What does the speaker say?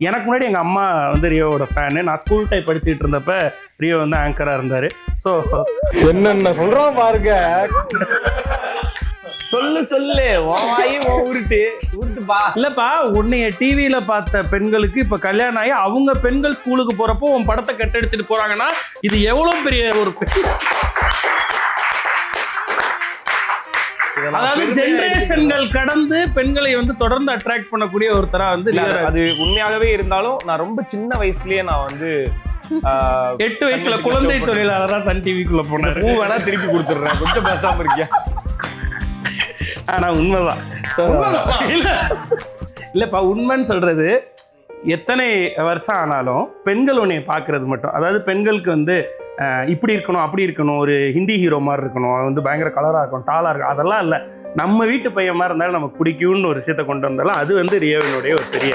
எனக்கு முன்னாடி எங்கள் அம்மா வந்து ரியோவோட ஃபேனு. நான் ஸ்கூல் டைப் படிச்சுட்டு இருந்தப்ப ரியோ வந்து ஆங்கராக இருந்தார். ஸோ என்னென்ன சொல்கிறோம் பாருங்க. சொல்லு உருட்டுப்பா. இல்லப்பா, உன்னைய டிவியில பார்த்த பெண்களுக்கு இப்ப கல்யாணம் ஆகி அவங்க பெண்கள் ஸ்கூலுக்கு போறப்போ உன் படத்தை கட்டடிச்சிட்டு போறாங்கன்னா இது எவ்வளவு பெரிய ஒரு அதாவது ஜெனரேஷன்கள் கடந்து பெண்களை வந்து தொடர்ந்து அட்ராக்ட் பண்ணக்கூடிய ஒருத்தரா வந்து அது உண்மையாகவே இருந்தாலும் நான் ரொம்ப சின்ன வயசுலயே நான் வந்து 8 வயசுல குழந்தை தொழிலாளரா சன் டிவிக்குள்ள போனேன். பூ வேணா திருப்பி கொடுத்துடுறேன், கொஞ்சம் பேசாம இருக்கியா? ஆனா உண்மைதான். இல்லப்பா, உண்மைன்னு சொல்றது எத்தனை வருஷம் ஆனாலும் பெண்கள் உன்னைய பார்க்கறது மட்டும், அதாவது பெண்களுக்கு வந்து இப்படி இருக்கணும் அப்படி இருக்கணும், ஒரு ஹிந்தி ஹீரோ மாதிரி இருக்கணும், வந்து பயங்கர கலராக இருக்கணும், டாலாக இருக்கும், அதெல்லாம் இல்லை. நம்ம வீட்டு பையன் மாதிரி இருந்தாலும் நமக்கு பிடிக்கும்னு ஒரு விஷயத்தை கொண்டு வந்தாலும் அது வந்து ரியோவினுடைய ஒரு பெரிய